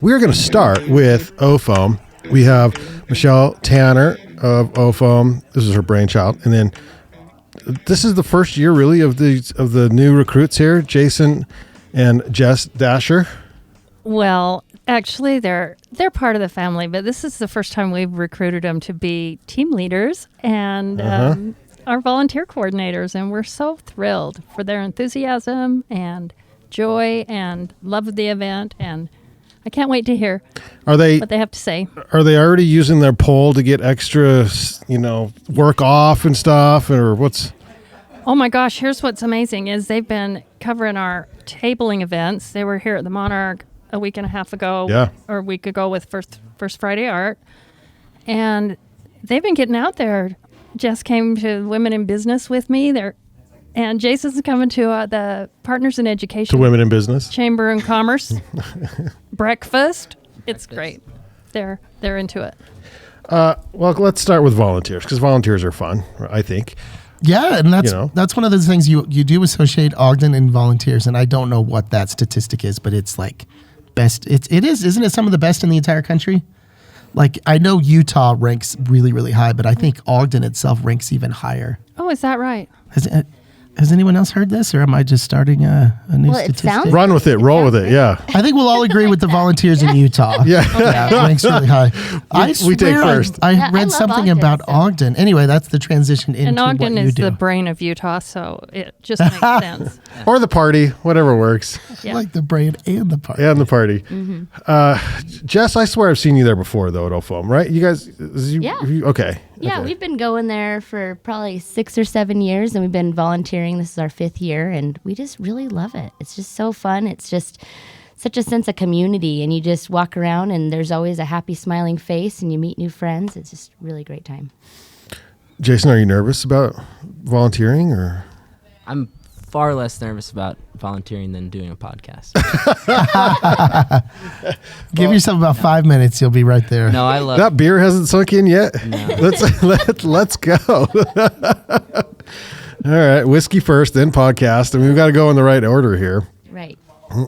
We're going to start with OFOAM. We have Michelle Tanner of OFOAM. This is her brainchild. And then this is the first year really of the new recruits here, Jason and Jess Dasher. Well, actually, they're part of the family, but this is the first time we've recruited them to be team leaders and our volunteer coordinators. And we're so thrilled for their enthusiasm and joy and love of the event. And I can't wait to hear what they have to say. Are they already using their pole to get extra, work off and stuff, or what's? Oh my gosh! Here's what's amazing is they've been covering our tabling events. They were here at the Monarch a week and a half ago, or a week ago with First Friday Art, and they've been getting out there. Jess came to Women in Business with me. And Jason's coming to the Partners in Education. To Women in Business. Chamber and Commerce. Breakfast. It's great. They're into it. Well, let's start with volunteers, because volunteers are fun, I think. Yeah, and that's one of those things you do associate Ogden and volunteers, and I don't know what that statistic is, but it's like best. It is, isn't it some of the best in the entire country? Like, I know Utah ranks really, really high, but I think Ogden itself ranks even higher. Oh, is that right? Has anyone else heard this, or am I just starting a new statistic? Run with it. Roll with it. Yeah. I think we'll all agree with the volunteers in Utah. Yeah, it ranks really high. We take first. I read something Ogden, about Ogden. Anyway, that's the transition into what you do. And Ogden is the brain of Utah, so it just makes sense. Or the party, whatever works. Yeah. Like the brain and the party. And the party. Mm-hmm. Jess, I swear I've seen you there before, though, at OFOAM, right? You guys? Okay. Yeah, we've been going there for probably 6 or 7 years, and we've been volunteering. This is our 5th year, and we just really love it. It's just so fun. It's just such a sense of community, and you just walk around, and there's always a happy, smiling face, and you meet new friends. It's just a really great time. Jason, are you nervous about volunteering, or? I'm far less nervous about volunteering than doing a podcast. Give yourself about 5 minutes, you'll be right there. No, I love that beer hasn't sunk in yet. No. Let's go. All right, whiskey first, then podcast, and we've got to go in the right order here. Right.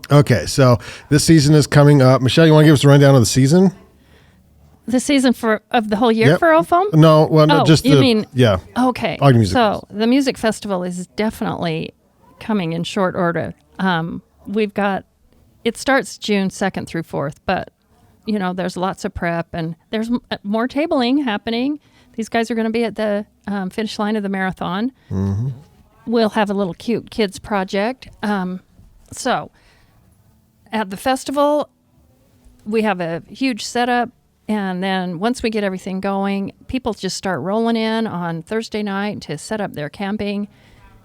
Okay, so this season is coming up. Michelle, you want to give us a rundown of the season? The season of the whole year for OFOAM? No, well, no, just you mean? Yeah. Okay. Ogden Music so the music festival is definitely coming in short order. It starts June 2nd through 4th, but there's lots of prep and there's more tabling happening. These guys are going to be at the finish line of the marathon. Mm-hmm. We'll have a little cute kids project. So at the festival, we have a huge setup. And then once we get everything going, people just start rolling in on Thursday night to set up their camping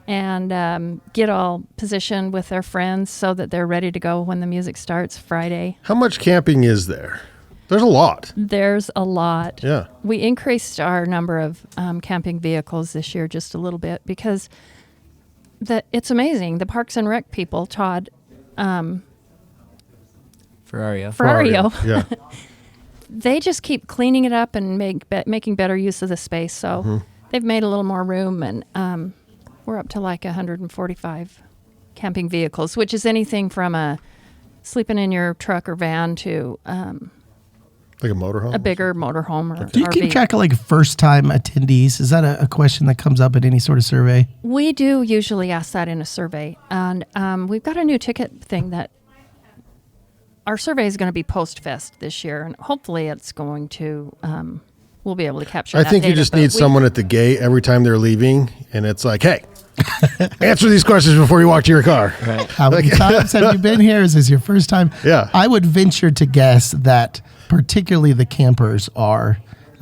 and get all positioned with their friends so that they're ready to go when the music starts Friday. How much camping is there? There's a lot. There's a lot. Yeah. We increased our number of camping vehicles this year just a little bit because it's amazing. The Parks and Rec people, Todd. Ferrario. Yeah. They just keep cleaning it up and making better use of the space. So they've made a little more room, and we're up to like 145 camping vehicles, which is anything from sleeping in your truck or van to like a motorhome, a bigger motorhome. Or do you RV. keep track of like first-time attendees? Is that a question that comes up at any sort of survey? We do usually ask that in a survey, and we've got a new ticket thing that. Our survey is going to be post-fest this year, and hopefully it's going to, we'll be able to capture that I think data, you just need someone at the gate every time they're leaving, and it's like, hey, answer these questions before you walk to your car. Right. How many times have you been here? Is this your first time? Yeah. I would venture to guess that particularly the campers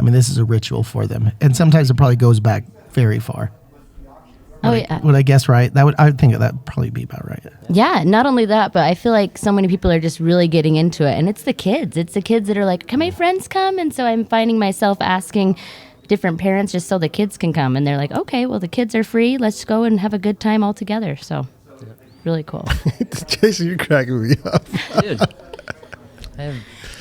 this is a ritual for them, and sometimes it probably goes back very far. Would I guess right? I would think that'd probably be about right. Yeah, not only that, but I feel like so many people are just really getting into it. And it's the kids. It's the kids that are like, can my friends come? And so I'm finding myself asking different parents just so the kids can come. And they're like, okay, well, the kids are free. Let's go and have a good time all together. So really cool. Jason, you're cracking me up. Dude.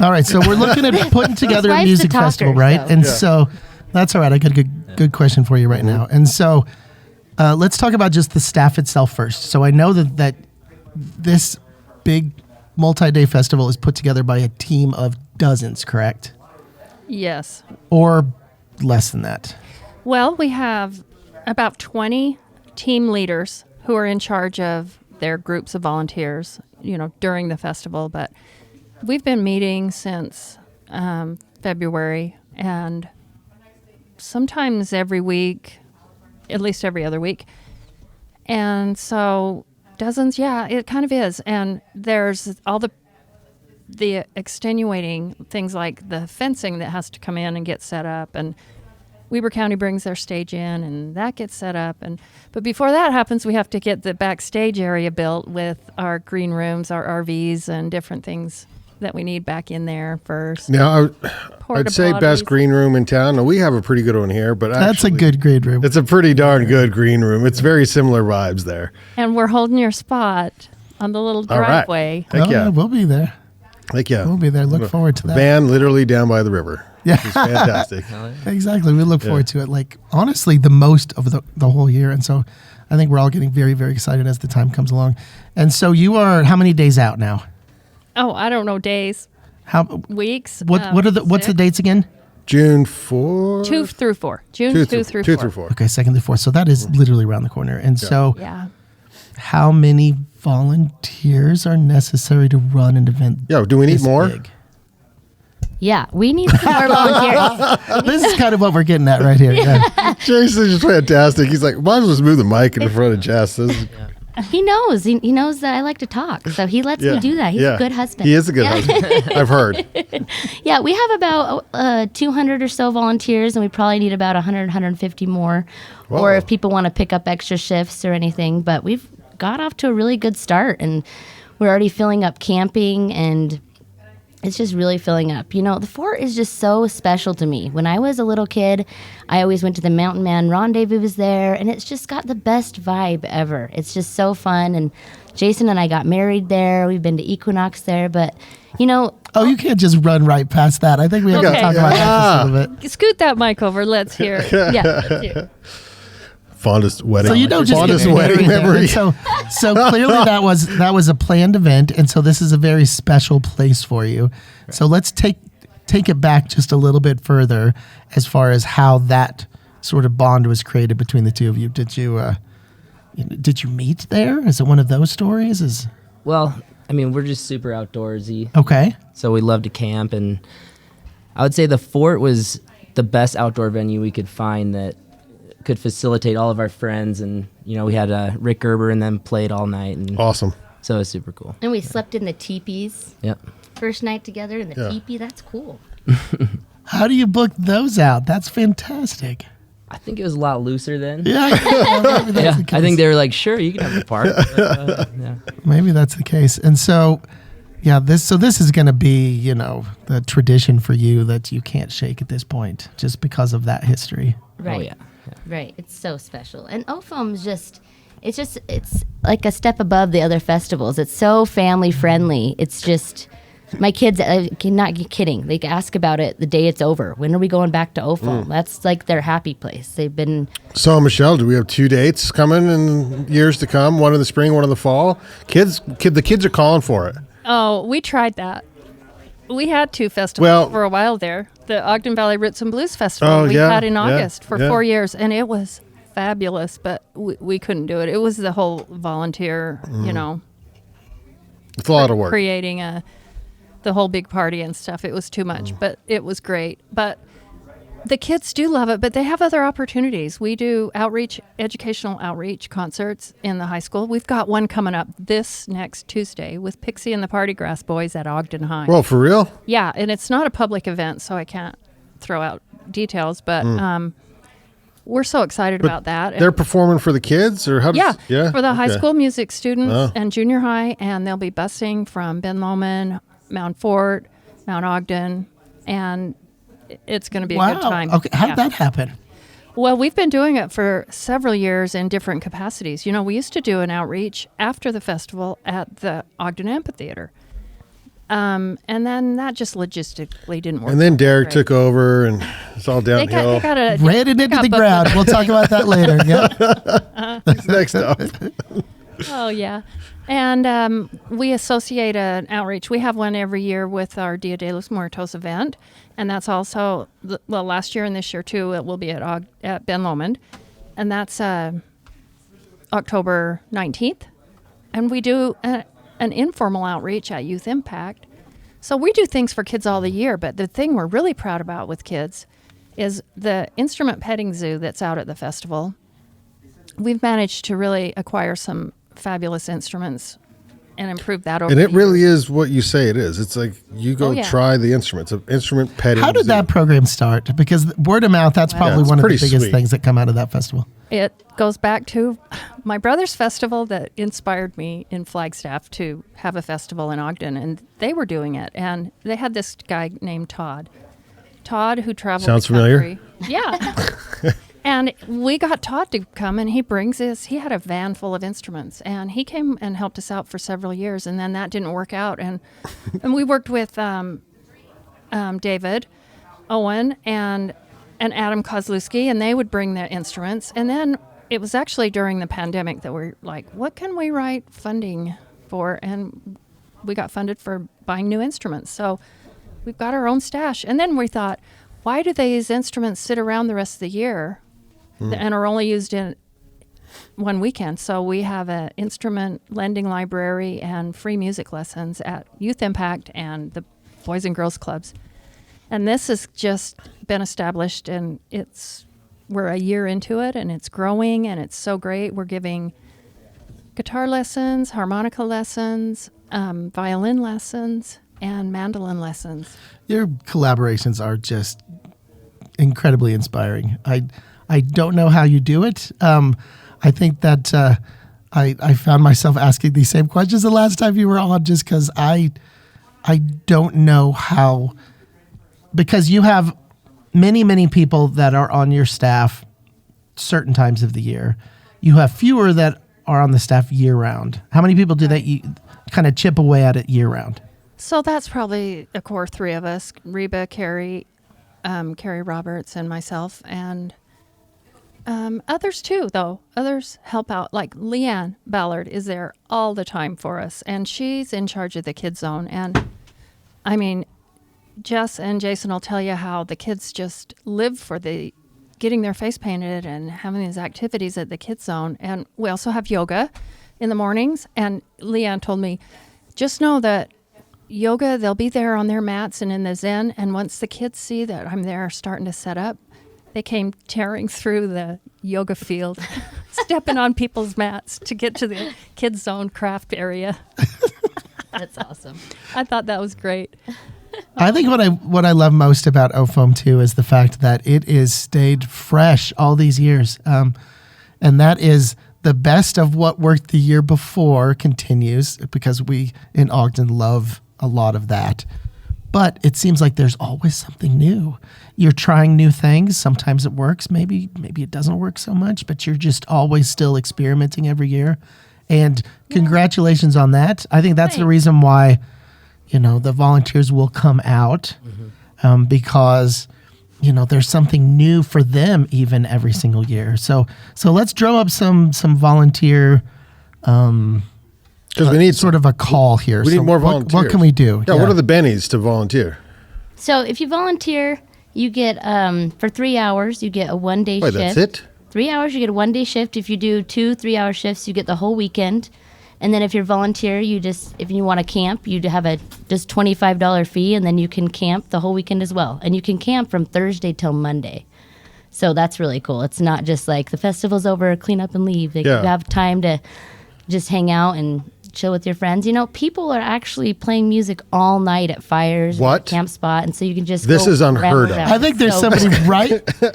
All right, so we're looking at putting together a music festival, right? And so that's all right. I got a good question for you right now. And so let's talk about just the staff itself first. So I know that this big multi-day festival is put together by a team of dozens, correct? Yes. Or less than that? Well, we have about 20 team leaders who are in charge of their groups of volunteers, during the festival. But we've been meeting since February, and sometimes every week, at least every other week. And so dozens, yeah, it kind of is. And there's all the extenuating things like the fencing that has to come in and get set up, and Weber County brings their stage in, and that gets set up. But before that happens, we have to get the backstage area built with our green rooms, our RVs, and different things that we need back in there first. Now, I'd say Porta best potties. green room in town. Now, we have a pretty good one here, but That's a actually, good grade room. It's a pretty darn good green room. It's very similar vibes there. And we're holding your spot on the little All right. driveway. Heck yeah. We'll be there. Heck yeah. We'll be there. Look forward to that. Van literally down by the river. Yeah. It's fantastic. Exactly. We look forward to it, like, honestly, the most of the whole year. And so I think we're all getting very, very excited as the time comes along. And so you are how many days out now? Oh, I don't know, days, How weeks. what's the dates again? June 4? 2 through 4. June 2 through 4. 2 through 4. Okay, 2nd to 4th. So that is literally around the corner. And so Yeah. how many volunteers are necessary to run an event? Yo, do we need this more? big? Yeah, we need some more volunteers. This is kind of what we're getting at right here. Yeah. Jason's just fantastic. He's like, might as well just move the mic in front of Jess. This is, He knows. He knows that I like to talk, so he lets me do that. He's a good husband. He is a good husband. I've heard. Yeah, we have about 200 or so volunteers, and we probably need about 100, 150 more. Whoa. Or if people want to pick up extra shifts or anything. But we've got off to a really good start, and we're already filling up camping, and it's just really filling up. The fort is just so special to me. When I was a little kid, I always went to the Mountain Man Rendezvous was there, and it's just got the best vibe ever. It's just so fun, and Jason and I got married there. We've been to Equinox there, but, Oh, you can't just run right past that. I think we have to Okay. talk about that just a little bit. Scoot that mic over. Let's hear it. yeah. Fondest wedding. So you don't just fondest get wedding married there. memory. So clearly that was a planned event, and so this is a very special place for you. So let's take it back just a little bit further as far as how that sort of bond was created between the two of you. Did you meet there? Is it one of those stories? Well, I mean, we're just super outdoorsy, Okay. so we love to camp, and I would say the fort was the best outdoor venue we could find that could facilitate all of our friends, and we had Rick Gerber and them played all night, and Awesome. so it was super cool. And we slept in the teepees. Yep. First night together in the Yeah. teepee. That's cool. How do you book those out? That's fantastic. I think it was a lot looser then. Yeah, Yeah, I think they were like, sure, you can have a part. Yeah. maybe that's the case. And so, yeah, this is going to be, the tradition for you that you can't shake at this point, just because of that history. Right. Oh yeah. Right. It's so special. And OFOAM is it's like a step above the other festivals. It's so family friendly. It's just, my kids, not kidding, they ask about it the day it's over. When are we going back to OFOAM? That's like their happy place. They've been. So, Michelle, do we have 2 dates coming in years to come? One in the spring, one in the fall? The kids are calling for it. Oh, we tried that. We had 2 festivals for a while there. The Ogden Valley Roots and Blues Festival we had in August for 4 years, and it was fabulous, but we couldn't do it. It was the whole volunteer, It's a lot of work. creating the whole big party and stuff. It was too much, but it was great. But the kids do love it, but they have other opportunities. We do educational outreach concerts in the high school. We've got one coming up this next Tuesday with Pixie and the Party Grass Boys at Ogden High. Well, for real? Yeah, and it's not a public event, so I can't throw out details, but we're so excited about that. They're performing for the kids, or how? For the high Okay. school music students Oh. and junior high, and they'll be busing from Ben Lomond, Mount Fort, Mount Ogden, and it's going to be a good time. Okay. How Yeah. did that happen? Well, we've been doing it for several years in different capacities. We used to do an outreach after the festival at the Ogden Amphitheater. And then that just logistically didn't work. And then out Derek great. took over, and it's all They downhill. got Ran it into the ground. We'll talk about that later. Yeah. Next up. Oh, yeah. And we associate an outreach. We have one every year with our Dia de los Muertos event. And that's also, last year and this year, too, it will be at Ben Lomond. And that's October 19th. And we do an informal outreach at Youth Impact. So we do things for kids all the year. But the thing we're really proud about with kids is the instrument petting zoo that's out at the festival. We've managed to really acquire some fabulous instruments and improve that over And it the really years. is what you say it is. It's like you go yeah. try the instruments. An instrument petting How did zoo. that program start? Because word of mouth, that's probably it's one of the pretty biggest sweet. things that come out of that festival. It goes back to my brother's festival that inspired me in Flagstaff to have a festival in Ogden, and they were doing it. And they had this guy named Todd. Todd, who traveled Sounds the country. familiar. Yeah. And we got Todd to come, and he had a van full of instruments, and he came and helped us out for several years, and then that didn't work out. And we worked with David Owen and Adam Kozlowski, and they would bring their instruments. And then it was actually during the pandemic that we're like, what can we write funding for? And we got funded for buying new instruments. So we've got our own stash. And then we thought, why do these instruments sit around the rest of the year and are only used in one weekend? So we have an instrument lending library and free music lessons at Youth Impact and the Boys and Girls Clubs. And this has just been established, and we're a year into it, and it's growing, and it's so great. We're giving guitar lessons, harmonica lessons, violin lessons, and mandolin lessons. Your collaborations are just incredibly inspiring. I don't know how you do it. I think that I found myself asking these same questions the last time you were on, just because I don't know how, because you have many people that are on your staff certain times of the year. You have fewer that are on the staff year round. How many people do that you kind of chip away at it year round? So that's probably a core three of us: Reba, Carrie Roberts, and myself, and others too. Though others help out, like Leanne Ballard is there all the time for us, and she's in charge of the Kids Zone. And I mean, Jess and Jason will tell you how the kids just live for the getting their face painted and having these activities at the Kids Zone. And we also have yoga in the mornings. And Leanne told me, just know that yoga, they'll be there on their mats and in the Zen. And once the kids see that I'm there starting to set up, they came tearing through the yoga field, stepping on people's mats to get to the Kids Zone craft area. That's awesome. I thought that was great. I think what I love most about OFOAM too is the fact that it is stayed fresh all these years, and that is the best of what worked the year before continues, because we in Ogden love a lot of that. But it seems like there's always something new. You're trying new things. Sometimes it works. Maybe it doesn't work so much, but you're just always still experimenting every year. And congratulations on that. I think that's the reason why, the volunteers will come out, because, there's something new for them even every single year. So let's drum up some volunteer, Because we need sort of a call here. We need more volunteers. What can we do? Yeah, what are the bennies to volunteer? So if you volunteer, you get for 3 hours, you get a 1-day Wait, shift. that's it? 3 hours, you get a 1-day shift. If you do 2 3-hour shifts, you get the whole weekend. And then if you're volunteer, if you want to camp, you have a just $25 fee, and then you can camp the whole weekend as well. And you can camp from Thursday till Monday. So that's really cool. It's not just like the festival's over, clean up and leave. Like, Yeah. you have time to just hang out and chill with your friends. People are actually playing music all night at fires, or What? at camp spot, and so you can just This go is unheard of. around. I think there's So somebody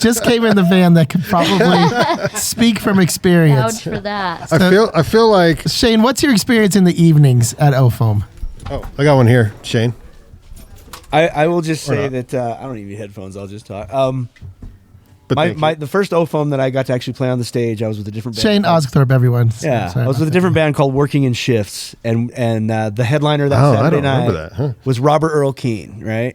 just came in the van that could probably speak from experience. vouch for that. I feel like Shane, what's your experience in the evenings at OFOAM? I got one here, Shane. I will just say not. that I don't need headphones. I'll just talk. But thank you. The first OFOAM that I got to actually play on the stage, I was with a different band. Shane Osgthorpe, everyone. Yeah, Sorry I was about with a that. different band called Working in Shifts, and the headliner that Oh, I Saturday don't remember night that, huh? was Robert Earl Keen, right?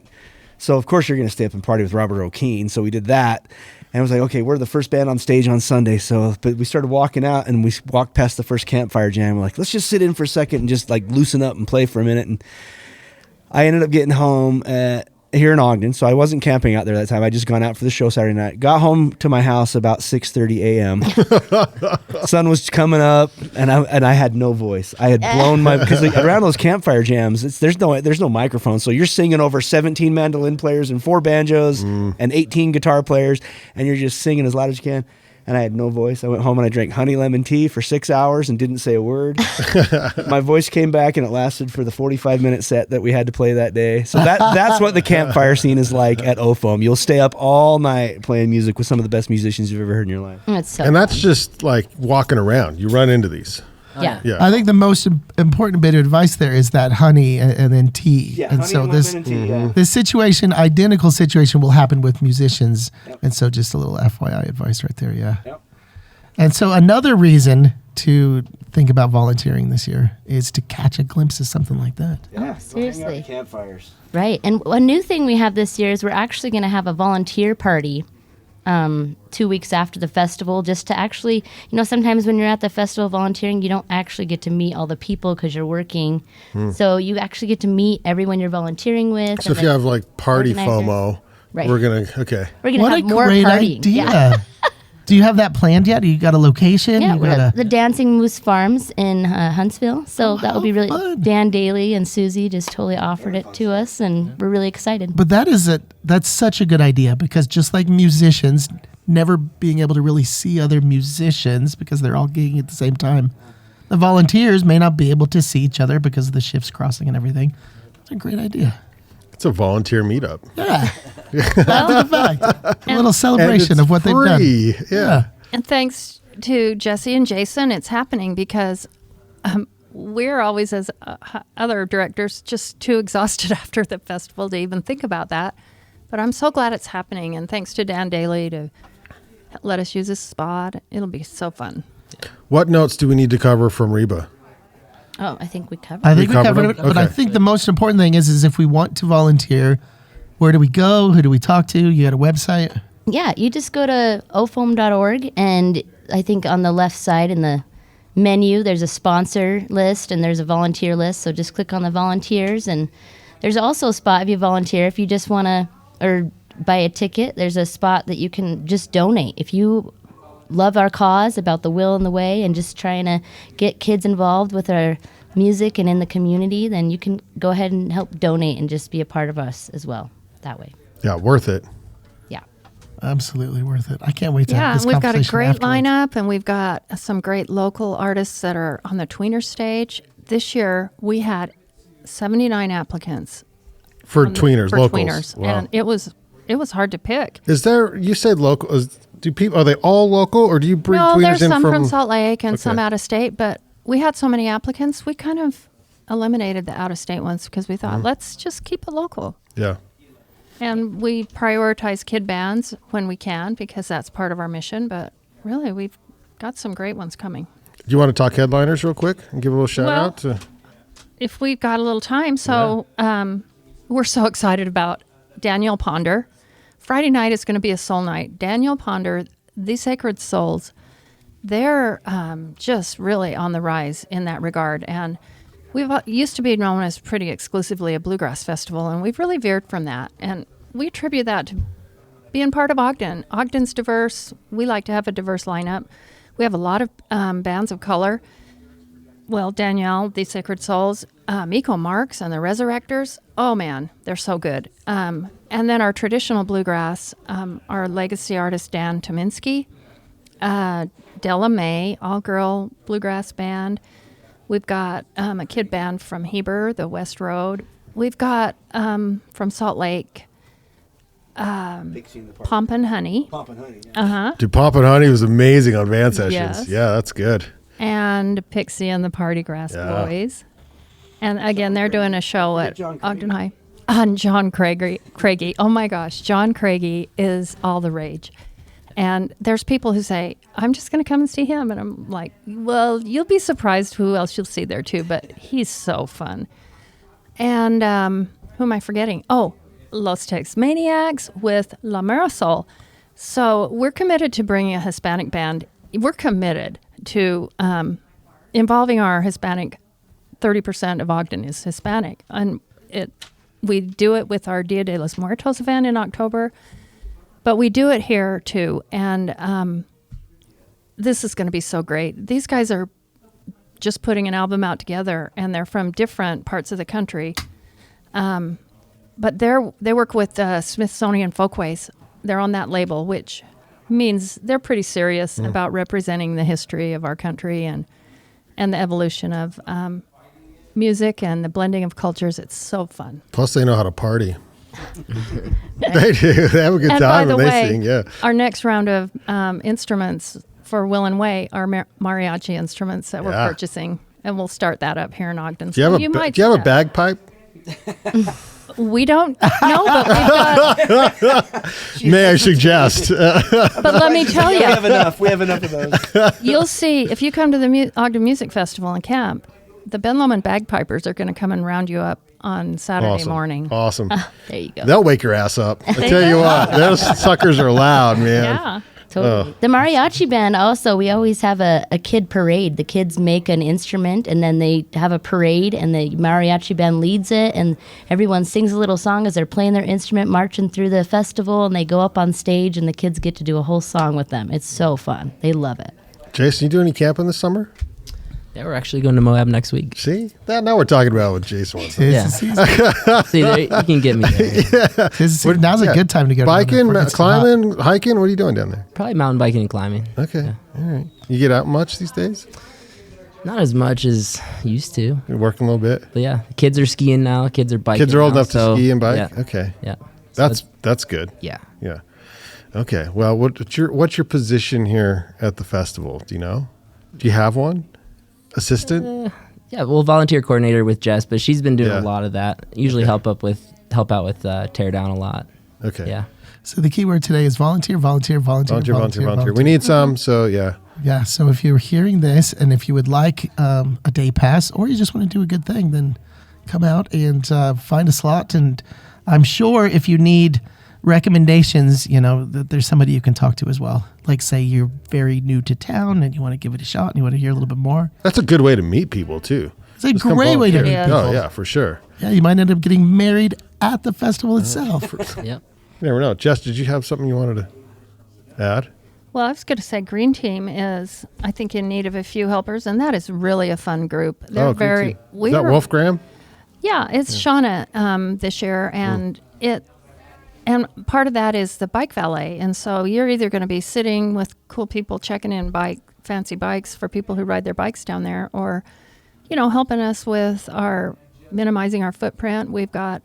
So of course you're going to stay up and party with Robert O'Keen. So we did that. And it was like, okay, we're the first band on stage on Sunday. So, but we started walking out and we walked past the first campfire jam. We're like, let's just sit in for a second and just like loosen up and play for a minute. And I ended up getting home here in Ogden. So I wasn't camping out there that time. I just gone out for the show Saturday night. Got home to my house about 6:30 a.m. Sun was coming up and I had no voice. I had blown my, because like, around those campfire jams, there's no microphone. So you're singing over 17 mandolin players and 4 banjos and 18 guitar players, and you're just singing as loud as you can. And I had no voice. I went home and I drank honey lemon tea for 6 hours and didn't say a word. My voice came back and it lasted for the 45-minute set that we had to play that day. So that's what the campfire scene is like at OFOAM. You'll stay up all night playing music with some of the best musicians you've ever heard in your life. That's so And that's just like walking around. You run into these. yeah. Yeah. I think the most important bit of advice there is that honey and then tea. Yeah, and honey so and this lemon and tea, yeah. this situation, identical situation, will happen with musicians. And so just a little FYI advice right there. Yeah. Yep. And so another reason to think about volunteering this year is to catch a glimpse of something like that. Yeah, seriously. Go hang out at campfires. Right. And a new thing we have this year is we're actually going to have a volunteer party 2 weeks after the festival, just to actually, sometimes when you're at the festival volunteering, you don't actually get to meet all the people because you're working. So you actually get to meet everyone you're volunteering with. So if you have like party organizers. FOMO, Right. we're going to, okay. We're going to What a have more great partying. idea. Yeah. Do you have that planned yet? You got a location? Yeah, You we're got at the Dancing Moose Farms in Huntsville. So that will be really fun. Dan Daly and Susie just totally offered it to us, and we're really excited. But that's such a good idea, because just like musicians never being able to really see other musicians because they're all gigging at the same time, the volunteers may not be able to see each other because of the shifts crossing and everything. It's a great idea. It's a volunteer meetup. Yeah. After the fact, a little celebration And of what they've done. free. Yeah. And thanks to Jesse and Jason, it's happening because we're always, as other directors, just too exhausted after the festival to even think about that. But I'm so glad it's happening. And thanks to Dan Daly to let us use this spot. It'll be so fun. What notes do we need to cover from Reba? Oh, I think we covered I it. think we covered covered it, them? but I Okay. think the most important thing is if we want to volunteer, where do we go? Who do we talk to? You got a website? Yeah, you just go to ofoam.org, and I think on the left side in the menu, there's a sponsor list and there's a volunteer list. So just click on the volunteers, and there's also a spot if you volunteer, if you just want to, or buy a ticket, there's a spot that you can just donate. If you love our cause about the will and the way and just trying to get kids involved with our music and in the community, then you can go ahead and help donate and just be a part of us as well that way. Yeah, worth it. Yeah. Absolutely worth it. I can't wait to have Yeah, this we've got a conversation great afterwards. lineup, and we've got some great local artists that are on the tweener stage. This year, we had 79 applicants For on the- tweeners, for locals. tweeners, Wow. and it was hard to pick. Is there, you said local, are they all local, or do you bring No, tweeners there's in some from? from Salt Lake and some Okay. out of state, but we had so many applicants, we kind of eliminated the out of state ones because we thought, let's just keep it local. Yeah. And we prioritize kid bands when we can because that's part of our mission, but really we've got some great ones coming. Do you want to talk headliners real quick and give a little shout Well, out to? If we've got a little time, so we're so excited about Daniel Ponder. Friday night is going to be a soul night. Daniel Ponder, the Sacred Souls, they're just really on the rise in that regard. And we've used to be known as pretty exclusively a bluegrass festival, and we've really veered from that. And we attribute that to being part of Ogden. Ogden's diverse. We like to have a diverse lineup. We have a lot of bands of color. Well, Danielle, the Sacred Souls, Miko Marks and the Resurrectors. Oh, man, they're so good. And then our traditional bluegrass, our legacy artist, Dan Tominski, Della May, all-girl bluegrass band. We've got a kid band from Heber, the West Road. We've got from Salt Lake, Pixie in the park. Pomp and Honey. Pomp and Honey. Yeah. Dude, Pop and Honey was amazing on van sessions. Yes. Yeah, that's good. And Pixie and the Party Grass Yeah. Boys. And again, they're doing a show at John Craigie. Ogden High. And John Craigie. Oh my gosh, John Craigie is all the rage. And there's people who say, I'm just going to come and see him. And I'm like, well, you'll be surprised who else you'll see there too. But he's so fun. And who am I forgetting? Oh, Los Tex Maniacs, with La Marisol. So we're committed to bringing a Hispanic band. We're committed to involving our Hispanic. 30% of Ogden is Hispanic, and we do it with our Dia de los Muertos event in October, but we do it here too. And this is going to be so great. These guys are just putting an album out together, and they're from different parts of the country. But they work with Smithsonian Folkways. They're on that label, which means they're pretty serious about representing the history of our country and the evolution of music and the blending of cultures. It's so fun. Plus, they know how to party. They do. They have a good time when they sing. Yeah. Our next round of instruments for Will and Way are mariachi instruments that we're purchasing, and we'll start that up here in Ogden. Do you have a bagpipe? We don't know, but we've got. May I suggest? But let me tell you, We have enough of those. you'll see if you come to the Ogden Music Festival and camp, the Ben Lomond bagpipers are going to come and round you up on Saturday morning. Awesome. There you go. They'll wake your ass up. I tell you what, those suckers are loud, man. Yeah. Totally. The mariachi band also, we always have a kid parade. The kids make an instrument and then they have a parade and the mariachi band leads it and everyone sings a little song as they're playing their instrument, marching through the festival, and they go up on stage and the kids get to do a whole song with them. It's so fun. They love it. Jason, you do any camping this summer? Yeah, we're actually going to Moab next week. See? Now we're talking about what Jason wants. Yeah. See, there, you can get me there. Now's a good time to go. Biking, climbing, hiking. What are you doing down there? Probably mountain biking and climbing. Okay. Yeah. All right. You get out much these days? Not as much as used to. You're working a little bit? But yeah, the kids are skiing now. Kids are biking. Kids are old now, enough to ski and bike? Yeah. Okay. Yeah. That's good. Yeah. Yeah. Okay. Well, what's your position here at the festival? Do you know? Do you have one? Assistant? Yeah, well, volunteer coordinator with Jess, but she's been doing Yeah. a lot of that. Usually help out with tear down a lot. Okay. Yeah. So the key word today is volunteer. Volunteer. We need some, so yeah. Yeah, so if you're hearing this and if you would like a day pass or you just want to do a good thing, then come out and find a slot. And I'm sure if you need recommendations, that there's somebody you can talk to as well. Like say you're very new to town and you want to give it a shot and you want to hear a little bit more. That's a good way to meet people too. It's a great way to meet people. Oh yeah, for sure. Yeah, you might end up getting married at the festival itself. Yep. You never know. Jess, did you have something you wanted to add? Well, I was going to say Green Team is, I think, in need of a few helpers, and that is really a fun group. They're very. Is that Wolf Graham? Yeah, it's Shauna this year, and And part of that is the bike valet. And so you're either going to be sitting with cool people checking in fancy bikes for people who ride their bikes down there, or, helping us with minimizing our footprint. We've got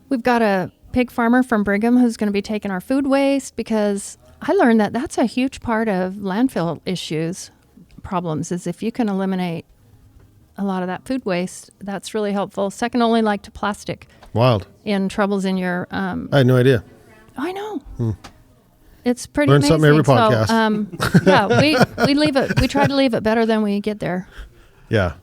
a pig farmer from Brigham who's going to be taking our food waste, because I learned that that's a huge part of landfill problems, is if you can eliminate a lot of that food waste, that's really helpful. Second only to plastic. Wild. In troubles in your I had no idea. I know. It's pretty Learn amazing. something every podcast. So, we leave it. We try to leave it better than we get there. Yeah.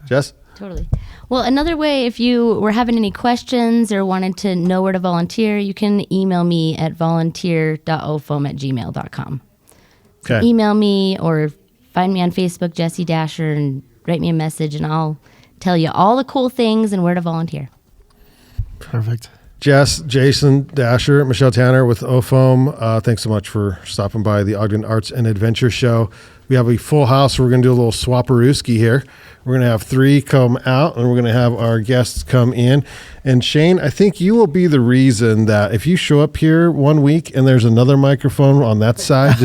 Jess? Totally. Well, another way, if you were having any questions or wanted to know where to volunteer, you can email me at volunteer.ofoam@gmail.com. So Okay. email me or find me on Facebook, Jessie Dasher, and write me a message, and I'll tell you all the cool things and where to volunteer. Perfect. Jess, Jason, Dasher, Michelle Tanner with OFOAM. Thanks so much for stopping by the Ogden Arts and Adventure Show. We have a full house. We're going to do a little swapperooski here. We're going to have 3 come out, and we're going to have our guests come in. And Shane, I think you will be the reason that if you show up here one week and there's another microphone on that side,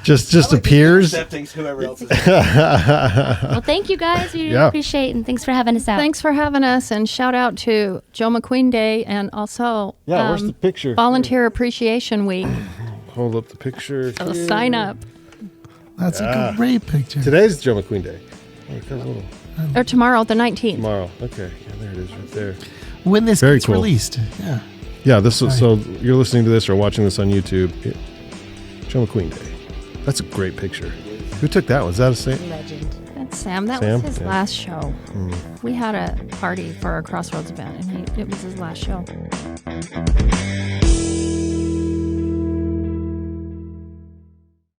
just appears. Whoever else is Well, thank you guys. We really appreciate it, and thanks for having us out. Thanks for having us, and shout out to Joe McQueen Day, and also where's the picture? Volunteer Appreciation Week. Hold up the picture. So sign up. That's a great picture. Today's Joe McQueen Day. Or tomorrow, the 19th. Tomorrow. Okay. Yeah, there it is right there. When this Very gets cool. released. Yeah. Yeah, this is, so you're listening to this or watching this on YouTube. Joe McQueen Day. That's a great picture. Who took that one? Was that a saint? Legend. That's Sam. That Sam? was his Yeah. last show. We had a party for our Crossroads event, and it was his last show.